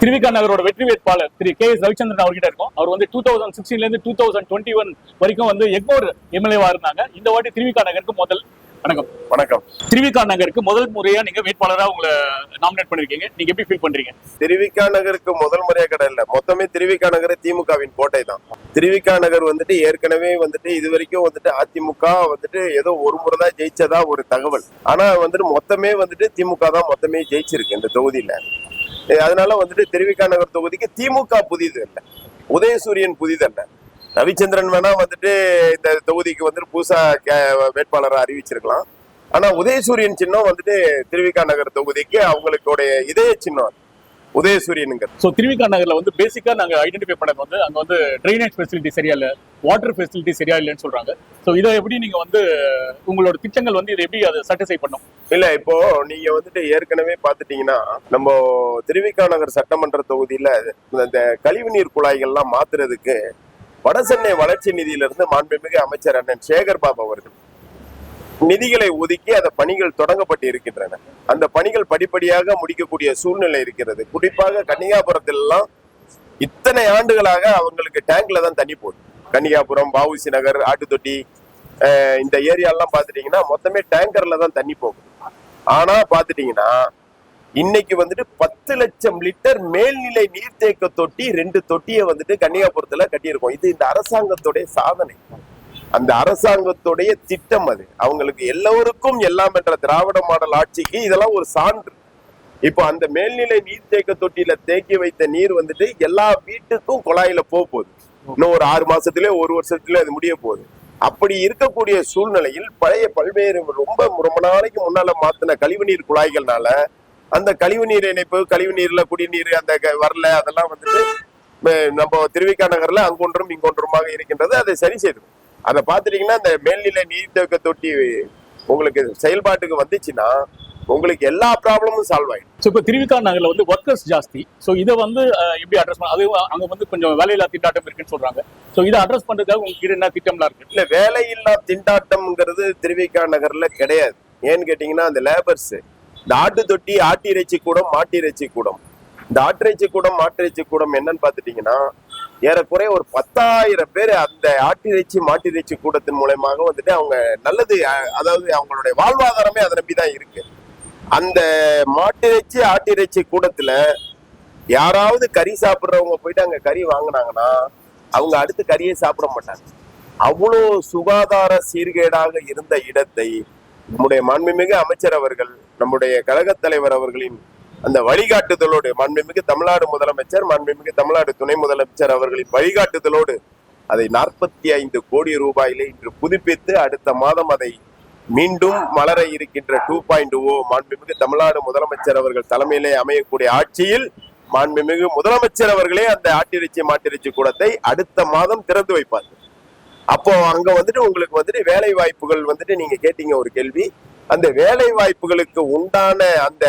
திருவிக நகரோட வெற்றி வேட்பாளர் திரு கே.எஸ். ரவிச்சந்திரன் அவர்கிட்ட இருக்கும். அவர் வந்து 2016 இருந்து 2021 வரைக்கும் வந்து எக்மோர் எம்எல்ஏவா இருந்தாங்க. இந்த வாட்டி திருவிக நகருக்கு வணக்கம். திருவிக நகருக்கு முதல் முறையா நீங்க வேட்பாளரா உங்களை நாமினேட் பண்ணிருக்கீங்க. நீங்க எப்படி ஃபீல் பண்றீங்க? திருவிக நகருக்கு முதல் முறையா கிடையாது, மொத்தமே திருவிக நகர் திமுகவின் கோட்டை தான். திருவிக நகர் வந்துட்டு ஏற்கனவே வந்துட்டு இது வரைக்கும் வந்துட்டு அதிமுக வந்துட்டு ஏதோ ஒரு முறை தான் ஜெயிச்சதா ஒரு தகவல். ஆனா வந்துட்டு மொத்தமே வந்துட்டு திமுக தான் மொத்தமே ஜெயிச்சிருக்கு இந்த தொகுதியில. அதனால வந்துட்டு திருவிக நகர் தொகுதிக்கு திமுக புதிது அல்ல, உதயசூரியன் புதிதல்ல. ரவிச்சந்திரன் வேணா வந்துட்டு இந்த தொகுதிக்கு வந்துட்டு புதுசா வேட்பாளரை அறிவிச்சிருக்கலாம். ஆனா உதயசூரியன் சின்னம் வந்துட்டு திருவிக நகர் தொகுதிக்கு அவங்களுடைய இதய சின்னம் உதயசூரியனுங்க. ஸோ திருவிக நகர்ல வந்து பேசிக்கா நாங்க ஐடென்டிஃபை பண்ணது வந்து அங்க வந்து ட்ரைனேஜ் ஃபெசிலிட்டி சரியா இல்லை, வாட்டர் ஃபெசிலிட்டி சரியா இல்லைன்னு சொல்றாங்க. ஸோ இதை எப்படி நீங்க வந்து உங்களோட திட்டங்கள் வந்து இதை எப்படி அதை சாட்டிஸ்ஃபை பண்ணும்? இல்ல, இப்போ நீங்க வந்துட்டு ஏற்கனவே பாத்துட்டீங்கன்னா நம்ம திருவிக நகர் சட்டமன்ற தொகுதியில இந்த கழிவுநீர் குழாய்கள்லாம் மாத்துறதுக்கு வடசென்னை வளர்ச்சி நிதியிலிருந்து மாண்புமிகு அமைச்சர் அண்ணன் சேகர் பாபு அவர்கள் நிதிகளை ஒதுக்கி அந்த பணிகள் தொடங்கப்பட்டு இருக்கின்றன. அந்த பணிகள் படிப்படியாக முடிக்கக்கூடிய சூழ்நிலை இருக்கிறது. குறிப்பாக கன்னிகாபுரத்தில் எல்லாம் இத்தனை ஆண்டுகளாக அவங்களுக்கு டேங்க்ல தான் தண்ணி போகுது. கன்னிகாபுரம், வஉசி நகர், ஆட்டுத்தொட்டி, இந்த ஏரியாலாம் பாத்துட்டீங்கன்னா மொத்தமே டேங்கர்ல தான் தண்ணி போகுது. ஆனா பாத்துட்டீங்கன்னா இன்னைக்கு வந்துட்டு 10 லட்சம் லிட்டர் மேல்நிலை நீர்த்தேக்க தொட்டி 2 தொட்டியை வந்துட்டு கன்னிகாபுரத்துல கட்டியிருக்கோம். இது இந்த அரசாங்கத்துடைய சாதனை, அந்த அரசாங்கத்துடைய திட்டம். அது அவங்களுக்கு எல்லோருக்கும் எல்லாம் என்ற திராவிட மாடல் ஆட்சிக்கு இதெல்லாம் ஒரு சான்று. இப்போ அந்த மேல்நிலை நீர்த்தேக்க தொட்டியில தேக்கி வைத்த நீர் வந்துட்டு எல்லா வீட்டுக்கும் குழாயில போகுது. இன்னும் ஒரு 6 மாசத்துலயே 1 வருஷத்துல அது முடிய போகுது. அப்படி இருக்கக்கூடிய சூழ்நிலையில் பழைய பல்வேறு ரொம்ப நாளைக்கு முன்னால மாத்தின கழிவுநீர் குழாய்கள்னால அந்த கழிவுநீர் இணைப்பு, கழிவுநீர்ல குடிநீர் அந்த வரல, அதெல்லாம் வந்துட்டு நம்ம திருவிக நகர்ல அங்கொன்றும் இங்கொன்றுமாக இருக்கின்றது. அதை சரி செய்யணும். அதை பார்த்துட்டீங்கன்னா இந்த மேல்நிலை நீர்த்தேக்க தொட்டி உங்களுக்கு செயல்பாட்டுக்கு வந்துச்சுன்னா உங்களுக்கு எல்லா ப்ராப்ளமும் சால்வ் ஆயிடும். ஸோ இப்போ திருவிக நகர்ல வந்து ஒர்க்கர்ஸ் ஜாஸ்தி. ஸோ இதை வந்து எப்படி அட்ரஸ் பண்ண, அது அங்க வந்து கொஞ்சம் வேலையில்லா திண்டாட்டம் இருக்குன்னு சொல்றாங்க. ஸோ இதை அட்ரஸ் பண்றதுக்காக உங்களுக்கு என்ன திட்டம்லாம் இருக்கு? இல்ல, வேலையில்லா திண்டாட்டம்ங்கிறது திருவிக நகர்ல கிடையாது. ஏன்னு கேட்டீங்கன்னா அந்த லேபர்ஸ், இந்த ஆட்டு தொட்டி, ஆட்டு இறைச்சி கூடம், மாட்டு இறைச்சி கூடம், இந்த ஆட்டிறைச்சி கூடம், மாட்டு இறைச்சி கூடம் என்னன்னு பாத்துட்டீங்கன்னா ஏறக்குறைய ஒரு 10,000 பேர் அந்த ஆட்டிறைச்சி, மாட்டு இறைச்சி கூடத்தின் மூலமாக வந்துட்டு அவங்க நல்லது, அதாவது அவங்களுடைய வாழ்வாதாரமே அதை நம்பிதான் இருக்கு. அந்த மாட்டிறைச்சி, ஆட்டிறைச்சி கூடத்துல யாராவது கறி சாப்பிட்றவங்க போயிட்டு அங்க கறி வாங்கினாங்கன்னா அவங்க அடுத்து கறியை சாப்பிட மாட்டாங்க. அவ்வளோ சுகாதார சீர்கேடாக இருந்த இடத்தை நம்முடைய மாண்புமிகு அமைச்சர் அவர்கள், நம்முடைய கழக தலைவர் அவர்களின் அந்த வழிகாட்டுதலோடு, மாண்புமிகு தமிழ்நாடு முதலமைச்சர், மாண்புமிகு தமிழ்நாடு துணை முதலமைச்சர் அவர்களின் வழிகாட்டுதலோடு அதை 45 கோடி ரூபாயிலே இன்று புதுப்பித்து அடுத்த மாதம் அதை மீண்டும் மலர இருக்கின்ற 2.0 மாண்புமிகு தமிழ்நாடு முதலமைச்சர் அவர்கள் தலைமையிலே அமையக்கூடிய ஆட்சியில் மாண்புமிகு முதலமைச்சர் அவர்களே அந்த ஆட்டிறைச்சி, மாட்டிறைச்சி கூடத்தை அடுத்த மாதம் திறந்து வைப்பார். அப்போ அங்க வந்துட்டு உங்களுக்கு வந்துட்டு வேலை வாய்ப்புகள் வந்துட்டு நீங்க கேட்டீங்க ஒரு கேள்வி. அந்த வேலை வாய்ப்புகளுக்கு உண்டான அந்த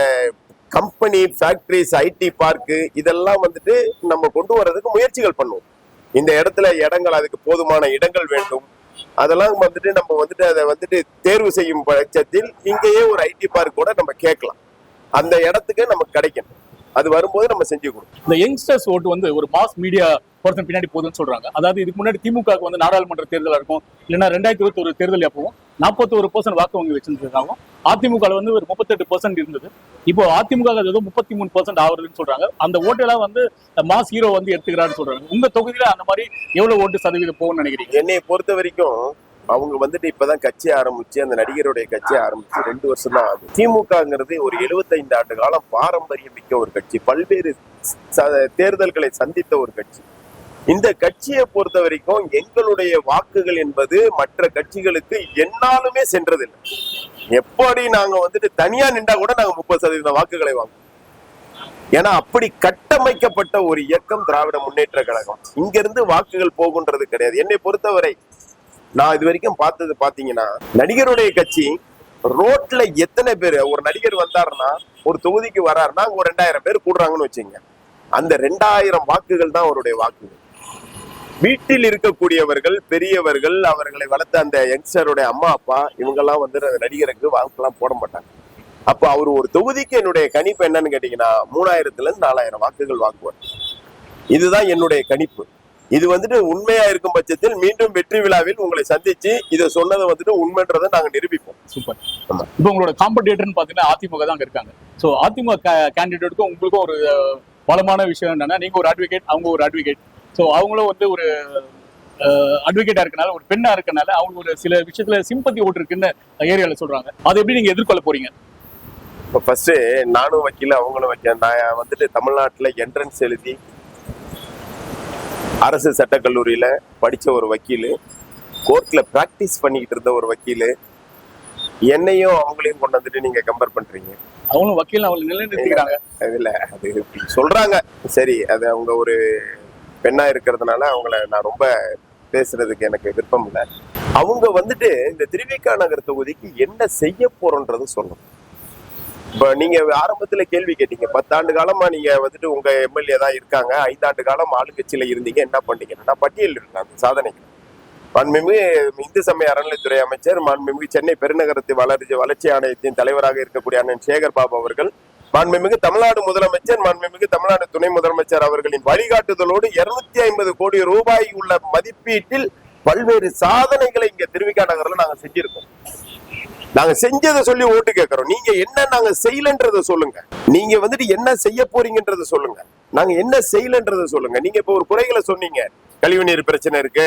கம்பெனி, ஃபேக்டரிஸ், ஐடி பார்க்கு இதெல்லாம் வந்துட்டு நம்ம கொண்டு வர்றதுக்கு முயற்சிகள் பண்ணுவோம். இந்த இடத்துல இடங்கள், அதுக்கு போதுமான இடங்கள் வேண்டும். அதெல்லாம் வந்துட்டு நம்ம வந்துட்டு அதை வந்துட்டு தேர்வு செய்யும் பட்சத்தில் இங்கேயே ஒரு ஐடி பார்க் கூட நம்ம கேட்கலாம். அந்த இடத்துக்கு நமக்கு கிடைக்கும். அது வரும்போது நம்ம செஞ்சு கொடுக்கும். இந்த யங்ஸ்டர்ஸ் ஓட்டு வந்து ஒரு மாஸ் மீடியா பர்சன் பின்னாடி போகுதுன்னு சொல்றாங்க. அதாவது இதுக்கு முன்னாடி திமுக வந்து நாடாளுமன்ற தேர்தலா இருக்கும், இல்லைன்னா 2021 தேர்தல் அப்பவும் 41% வாக்கு வங்கி வச்சிருந்தாங்க. அதிமுக வந்து ஒரு 38% இருந்தது. இப்போ அதிமுக ஏதோ 33% ஆகுதுன்னு சொல்றாங்க. அந்த ஓட்டெல்லாம் வந்து மாஸ் ஹீரோ வந்து எடுத்துக்கிறான்னு சொல்றாங்க. உங்க தொகுதியில அந்த மாதிரி எவ்வளவு ஓட்டு சதவீதம் போகும்னு நினைக்கிறீங்க? என்னை பொறுத்த வரைக்கும் அவங்க வந்துட்டு இப்பதான் கட்சி ஆரம்பிச்சு, அந்த நடிகருடைய கட்சி ஆரம்பிச்சு 2 வருஷம் தான் ஆகுது. திமுகங்கிறது ஒரு 75 ஆண்டு காலம் பாரம்பரியம் மிக்க ஒரு கட்சி, பல்வேறு தேர்தல்களை சந்தித்த ஒரு கட்சி. இந்த கட்சியை பொறுத்த வரைக்கும் எங்களுடைய வாக்குகள் என்பது மற்ற கட்சிகளுக்கு என்னாலுமே சென்றதில்லை. எப்படி நாங்க வந்துட்டு தனியா நின்றா கூட நாங்க 30% வாக்குகளை வாங்குவோம். ஏன்னா அப்படி கட்டமைக்கப்பட்ட ஒரு இயக்கம் திராவிட முன்னேற்ற கழகம். இங்க இருந்து வாக்குகள் போகுன்றது கிடையாது. என்னை பொறுத்தவரை நான் இது வரைக்கும் பார்த்தது பாத்தீங்கன்னா, நடிகருடைய கட்சி ரோட்ல எத்தனை பேர், ஒரு நடிகர் வந்தாருன்னா ஒரு தொகுதிக்கு வர்றாருன்னா ஒரு 2000 பேர் கூடுறாங்கன்னு வச்சுங்க, அந்த 2000 வாக்குகள் தான் அவருடைய வாக்குகள். வீட்டில் இருக்கக்கூடியவர்கள், பெரியவர்கள், அவர்களை வளர்த்த அந்த யங்ஸ்டருடைய அம்மா அப்பா, இவங்கெல்லாம் வந்து நடிகருக்கு வாக்குலாம் போட மாட்டாங்க. அப்ப அவர் ஒரு தொகுதிக்கு என்னுடைய கணிப்பு என்னன்னு கேட்டீங்கன்னா 3000 இருந்து 4000 வாக்குகள் வாங்குவார். இதுதான் என்னுடைய கணிப்பு. இது வந்துட்டு உண்மையா இருக்கும் பட்சத்தில் மீண்டும் வெற்றி விழாவில் உங்களை சந்திச்சு இதை சொன்னதை வந்துட்டு உண்மைன்றதை நாங்க நிரூபிப்போம். சூப்பர். இப்போ உங்களோட காம்படிட்டர்னு பாத்தீங்கன்னா அதிமுக தான் அங்க இருக்காங்க. சோ அதிமுக கேண்டிடேட்டுக்கும் உங்களுக்கும் ஒரு பலமான விஷயம் என்னன்னா, நீங்க ஒரு அட்வொகேட், அவங்க ஒரு அட்வொகேட். சோ அவங்களும் வந்து ஒரு அட்வொகேட்டா இருக்கனால, ஒரு பெண்ணா இருக்கனால அவங்க ஒரு சில விஷயத்துல சிம்பத்தி ஓட்டு இருக்குன்னு ஏரியால சொல்றாங்க. அதை எப்படி நீங்க எதிர்கொள்ள போறீங்க? இப்போ ஃபர்ஸ்ட் நானும் வக்கீல், அவங்களும் வக்கீல். நான் வந்துட்டு தமிழ்நாட்டுல என்ட்ரன்ஸ் எழுதி அரசு சட்டக்கல்லூரியில படிச்ச ஒரு வக்கீல், கோர்ட்ல பிராக்டிஸ் பண்ணிக்கிட்டு இருந்த ஒரு வக்கீல். என்னையும் அவங்களையும் கொண்டு வந்துட்டு நீங்க கம்பேர் பண்றீங்க. அவங்களும் வக்கீல், அவங்க நிலைநிறுத்திக்கிறாங்க. இல்ல, அது சொல்றாங்க. சரி, அது அவங்க ஒரு பெண்ணா இருக்கிறதுனால அவங்கள நான் ரொம்ப பேசுறதுக்கு எனக்கு விருப்பம் இல்லை. அவங்க வந்துட்டு இந்த திருவிக நகர் தொகுதிக்கு என்ன செய்ய போறோன்றது சொல்லணும். இப்ப நீங்க ஆரம்பத்துல கேள்வி கேட்டீங்க, 10 ஆண்டு காலமா நீங்க வந்துட்டு உங்க எம்எல்ஏ தான் இருக்காங்க, 5 ஆண்டு காலம் ஆளுங்கட்சியில இருந்தீங்க, என்ன பண்ணீங்க? நான் பட்டியல் இருக்கேன் அந்த சாதனைக்கு. மாண்புமிகு இந்து சமய அறநிலைத்துறை அமைச்சர், மாண்புமிகு சென்னை பெருநகரத்து வளர்ச்சி ஆணையத்தின் தலைவராக இருக்கக்கூடிய அண்ணன் சேகர் பாபு அவர்கள், மாண்புமிகு தமிழ்நாடு முதலமைச்சர், மாண்புமிகு தமிழ்நாடு துணை முதலமைச்சர் அவர்களின் வழிகாட்டுதலோடு 250 கோடி ரூபாய் உள்ள மதிப்பீட்டில் பல்வேறு சாதனைகளை இங்க திருவிக நகர்ல நாங்க செஞ்சிருக்கோம். நாங்க செஞ்சதை சொல்லி ஓட்டு கேட்கிறோம். நீங்க என்ன நாங்க செய்யலன்றத சொல்லுங்க. நீங்க வந்துட்டு என்ன செய்ய போறீங்கன்றத சொல்லுங்க. நாங்க என்ன செய்யலன்றத சொல்லுங்க. நீங்க இப்ப ஒரு குறைகளை சொன்னீங்க, கழிவுநீர் பிரச்சனை இருக்கு,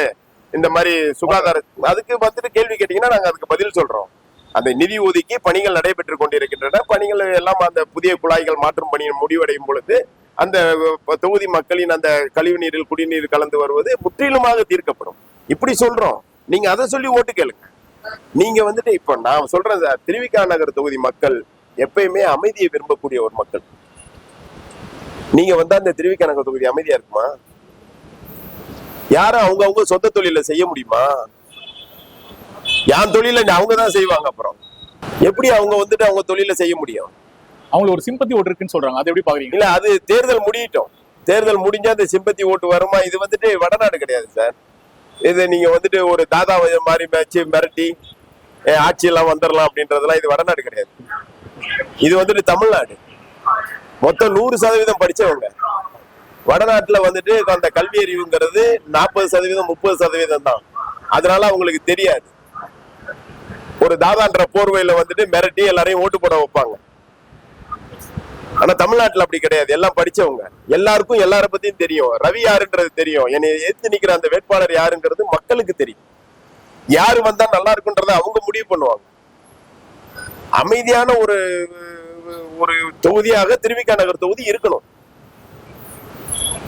இந்த மாதிரி சுகாதார, அதுக்கு வந்துட்டு கேள்வி கேட்டீங்கன்னா நாங்க அதுக்கு பதில் சொல்றோம். அந்த நிதி ஒதுக்கி பணிகள் நடைபெற்று கொண்டிருக்கின்றன. பணிகள் எல்லாம் அந்த புதிய குழாய்கள் மாற்றும் பணி முடிவடையும் பொழுது அந்த தொகுதி மக்களின் அந்த கழிவுநீரில் குடிநீர் கலந்து வருவது முற்றிலுமாக தீர்க்கப்படும். இப்படி சொல்றோம். நீங்க அதை சொல்லி ஓட்டு கேளுங்க. நீங்க வந்துட்டு இப்ப நான் சொல்றேன் சார், திருவிக நகர் தொகுதி மக்கள் எப்பயுமே அமைதியை விரும்பக்கூடிய ஒரு மக்கள். நீங்க வந்தா அந்த திருவிக நகர் தொகுதி அமைதியா இருக்குமா? யாரும் அவங்க சொந்த தொழில செய்ய முடியுமா? என் தொழில அவங்கதான் செய்வாங்க. அப்புறம் எப்படி அவங்க வந்துட்டு அவங்க தொழில செய்ய முடியும்? அவங்களுக்கு ஒரு சிம்பத்தி ஓட்டு இருக்குன்னு சொல்றாங்க. அதை எப்படி பாக்குறீங்க? இல்ல, அது தேர்தல் முடியட்டும். தேர்தல் முடிஞ்சா அந்த சிம்பத்தி ஓட்டு வருமா? இது வந்துட்டு வடநாடு கிடையாது சார். இது நீங்க வந்துட்டு ஒரு தாதா மாதிரி மேட்ச் மிரட்டி ஆட்சியெல்லாம் வந்துடலாம் அப்படின்றதெல்லாம் இது வடநாடு கிடையாது. இது வந்துட்டு தமிழ்நாடு. மொத்தம் 100% படிச்சவங்க. வடநாட்டுல வந்துட்டு அந்த கல்வி அறிவுங்கிறது 40% 30% தான். அதனால அவங்களுக்கு தெரியாது. ஒரு தாதான்ற போர்வையில வந்துட்டு மிரட்டி எல்லாரையும் ஓட்டு போட வைப்பாங்க. ஆனா தமிழ்நாட்டுல அப்படி கிடையாது. எல்லாம் படிச்சவங்க, எல்லாருக்கும் எல்லார பத்தியும் தெரியும். ரவி யாருன்றது தெரியும். என்னை எதிர்த்து நிக்கிற அந்த வேட்பாளர் யாருங்கிறது மக்களுக்கு தெரியும். யாரு வந்தா நல்லா இருக்குன்றத அவங்க முடிவு பண்ணுவாங்க. அமைதியான ஒரு ஒரு தொகுதியாக திருவிக நகர் தொகுதி இருக்கணும்.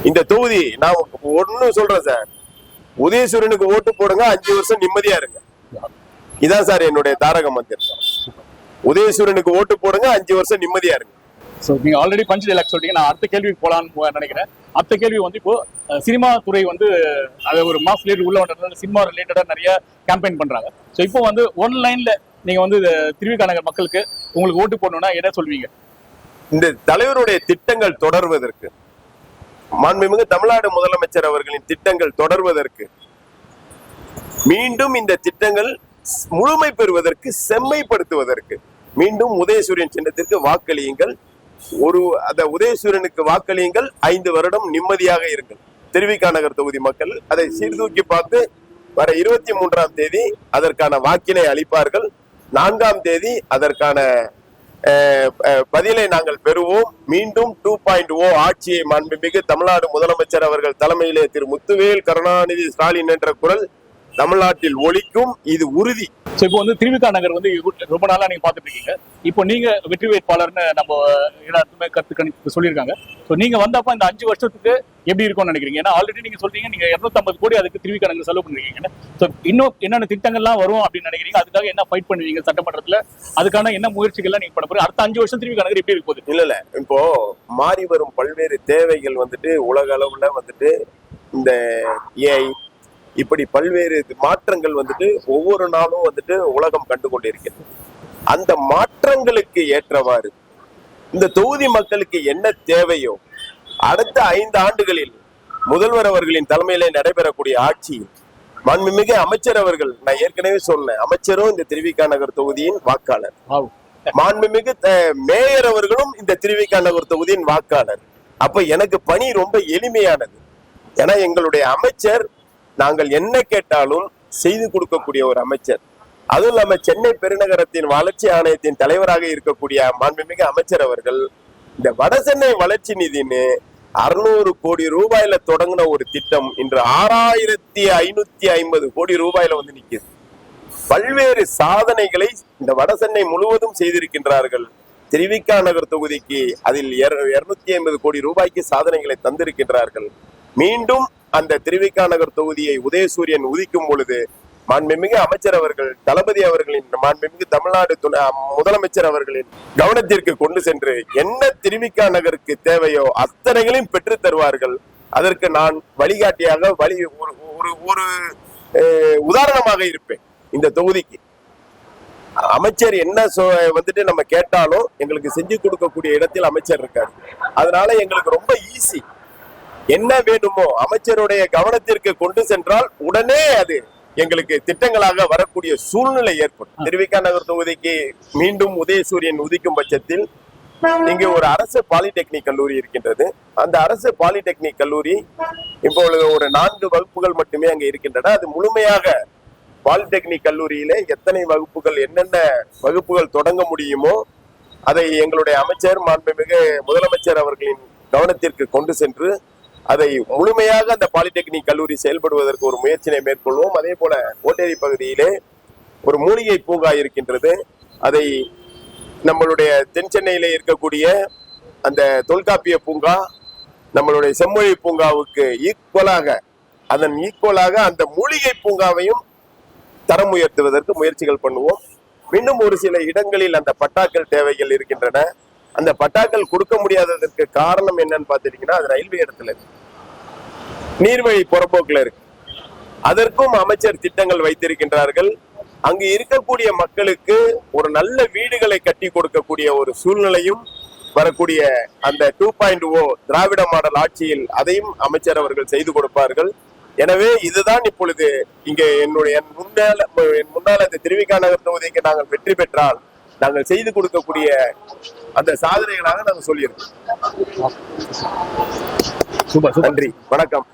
இந்த தொகுதி நான் ஒண்ணு சொல்றேன் சார், உதயசூரனுக்கு ஓட்டு போடுங்க, 5 வருஷம் நிம்மதியா இருங்க. இதான் சார் என்னுடைய தாரக மந்திரம். உதயசூரனுக்கு ஓட்டு போடுங்க, 5 வருஷம் நிம்மதியா இருங்க. ஸோ நீங்க ஆல்ரெடி பஞ்ச் டைலாக் சொல்றீங்க. நான் அடுத்த கேள்விக்கு போலான்னு நினைக்கிறேன். அடுத்த கேள்வி வந்து இப்போ சினிமா துறை வந்து அது ஒரு மாஸ் ரிலேட்டட் உள்ள வந்ததுனால சினிமா ரிலேட்டடா நிறைய கேம்பெயின் பண்றாங்க. ஸோ இப்போ வந்து ஒன்லைன்ல நீங்க வந்து திருவிக நகர் மக்களுக்கு உங்களுக்கு ஓட்டு போடணும்னா என்ன சொல்வீங்க? இந்த தலைவருடைய திட்டங்கள் தொடர்வதற்கு, மாண்புமிகு தமிழ்நாடு முதலமைச்சர் அவர்களின் திட்டங்கள் தொடர்வதற்கு, மீண்டும் இந்த திட்டங்கள் முழுமை பெறுவதற்கு, செம்மைப்படுத்துவதற்கு மீண்டும் உதயசூரியன் சின்னத்திற்கு வாக்களியுங்கள். அந்த உதயசூரியனுக்கு வாக்களியுங்கள். 5 வருடம் நிம்மதியாக இருங்கள். திருவிக நகர் தொகுதி மக்கள் அதை சீர்தூக்கி பார்த்து வர 23ஆம் தேதி அதற்கான வாக்கினை அளிப்பார்கள். 4ஆம் தேதி அதற்கான பதிலை நாங்கள் பெறுவோம். மீண்டும் 2.0 ஆட்சியை மாண்புமிகு தமிழ்நாடு முதலமைச்சர் அவர்கள் தலைமையிலே திரு முத்துவேல் கருணாநிதி ஸ்டாலின் என்ற குரல் தமிழ்நாட்டில் ஒலிக்கும். இது உறுதி. ஸோ இப்போ வந்து திருவிக நகர் வந்து ரொம்ப நாளா நீங்க பாத்துட்டு இருக்கீங்க. இப்போ நீங்க வெற்றி வேட்பாளர்னு நம்ம எல்லாருக்குமே கருத்து கணிப்பு சொல்லியிருக்காங்க. ஸோ நீங்க வந்தப்ப இந்த 5 வருஷத்துக்கு எப்படி இருக்கும்னு நினைக்கிறீங்க? ஏன்னா ஆல்ரெடி நீங்க சொல்றீங்க நீங்க 250 கோடி அதுக்கு திருவிக நகர் செலவு பண்ணிருக்கீங்க. ஸோ இன்னும் என்னென்ன திட்டங்கள்லாம் வரும் அப்படின்னு நினைக்கிறீங்க? அதுக்காக என்ன ஃபைட் பண்ணுவீங்க சட்டமன்றத்துல? அதுக்கான என்ன முயற்சிகள்லாம் நீங்க பண்ண போறீங்க? அடுத்த 5 வருஷம் திருவிக நகர் எப்படி இருக்க போகுது? இல்ல இப்போ மாறி வரும் பல்வேறு தேவைகள் வந்துட்டு உலக அளவுல வந்துட்டு இந்த ஏஐ இப்படி பல்வேறு மாற்றங்கள் வந்துட்டு ஒவ்வொரு நாளும் வந்துட்டு உலகம் கண்டு கொண்டிருக்கிறது. அந்த மாற்றங்களுக்கு ஏற்றவாறு இந்த தொகுதி மக்களுக்கு என்ன தேவையோ அடுத்த 5 ஆண்டுகளில் முதல்வர் அவர்களின் தலைமையிலே நடைபெறக்கூடிய ஆட்சி, மாண்புமிகு அமைச்சர் அவர்கள், நான் ஏற்கனவே சொன்னேன், அமைச்சரும் இந்த திருவிக நகர் தொகுதியின் வாக்காளர். மாண்புமிகு மேயர் அவர்களும் இந்த திருவிக நகர் தொகுதியின் வாக்காளர். அப்ப எனக்கு பணி ரொம்ப எளிமையானது. ஏன்னா எங்களுடைய அமைச்சர் நாங்கள் என்ன கேட்டாலும் செய்து கொடுக்கக்கூடிய ஒரு அமைச்சர். அதுவும் இல்லாம சென்னை பெருநகரத்தின் வளர்ச்சி ஆணையத்தின் தலைவராக இருக்கக்கூடிய மாண்புமிகு அமைச்சர் அவர்கள் இந்த வடசென்னை வளர்ச்சி நிதின்னு 600 கோடி ரூபாயில தொடங்கின ஒரு திட்டம் இன்று 6550 கோடி ரூபாயில வந்து நிக்குது. பல்வேறு சாதனைகளை இந்த வடசென்னை முழுவதும் செய்திருக்கின்றார்கள். திருவிக நகர் தொகுதிக்கு அதில் 250 கோடி ரூபாய்க்கு சாதனைகளை தந்திருக்கின்றார்கள். மீண்டும் அந்த திருவிக நகர் தொகுதியை உதயசூரியன் உதிக்கும் பொழுது மாண்புமிகு அமைச்சர் அவர்கள், தளபதி அவர்களின், மாண்புமிகு தமிழ்நாடு முதலமைச்சர் அவர்களின் கவனத்திற்கு கொண்டு சென்று என்ன திருவிக நகருக்கு தேவையோ அத்தனைகளையும் பெற்று தருவார்கள். அதற்கு நான் வழிகாட்டியாக ஒரு உதாரணமாக இருப்பேன். இந்த தொகுதிக்கு அமைச்சர் என்ன வந்துட்டு நம்ம கேட்டாலும் எங்களுக்கு செஞ்சு கொடுக்கக்கூடிய இடத்தில் அமைச்சர் இருக்காரு. அதனால எங்களுக்கு ரொம்ப ஈஸி. என்ன வேணுமோ அமைச்சருடைய கவனத்திற்கு கொண்டு சென்றால் உடனே அது எங்களுக்கு திட்டங்களாக வரக்கூடிய சூழ்நிலை ஏற்படும். திருவிக நகர் தொகுதிக்கு மீண்டும் உதயசூரியன் உதிக்கும் பட்சத்தில் இங்கு ஒரு அரசு பாலிடெக்னிக் கல்லூரி இருக்கின்றது. அந்த அரசு பாலிடெக்னிக் கல்லூரி இப்பொழுது ஒரு 4 வகுப்புகள் மட்டுமே அங்க இருக்கின்றன. அது முழுமையாக பாலிடெக்னிக் கல்லூரியிலே எத்தனை வகுப்புகள், என்னென்ன வகுப்புகள் தொடங்க முடியுமோ அதை எங்களுடைய அமைச்சர், மாண்புமிகு முதலமைச்சர் அவர்களின் கவனத்திற்கு கொண்டு சென்று அதை முழுமையாக அந்த பாலிடெக்னிக் கல்லூரி செயல்படுவதற்கு ஒரு முயற்சியை மேற்கொள்வோம். அதே போல ஓட்டேரி பகுதியிலே ஒரு மூலிகை பூங்கா இருக்கின்றது. அதை நம்மளுடைய தென் சென்னையிலே இருக்கக்கூடிய அந்த தொல்காப்பிய பூங்கா, நம்மளுடைய செம்மொழி பூங்காவுக்கு ஈக்குவலாக அந்த மூலிகை பூங்காவையும் தரம் உயர்த்துவதற்கு முயற்சிகள் பண்ணுவோம். இன்னும் ஒரு சில இடங்களில் அந்த பட்டாக்கள் தேவைகள் இருக்கின்றன. அந்த பட்டாக்கள் கொடுக்க முடியாததற்கு காரணம் என்னன்னு பாத்துட்டீங்கன்னா, அது ரயில்வே இடத்துல இருக்கு, நீர்வழி புறப்போக்குல இருக்கு. அதற்கும் அமைச்சர் திட்டங்கள் வைத்திருக்கின்றார்கள். அங்கு இருக்கக்கூடிய மக்களுக்கு ஒரு நல்ல வீடுகளை கட்டி கொடுக்கக்கூடிய ஒரு சூழ்நிலையும் வரக்கூடிய அந்த 2.0 திராவிட மாடல் ஆட்சியில் அதையும் அமைச்சர் அவர்கள் செய்து கொடுப்பார்கள். எனவே இதுதான் இப்பொழுது இங்கே என் முன்னால் அந்த திருவிக நகர் தொகுதிக்கு நாங்கள் வெற்றி பெற்றால் நாங்கள் செய்து கொடுக்கக்கூடிய அந்த சாதனைகளாக நாங்கள் சொல்லியிருக்கோம். நன்றி, வணக்கம்.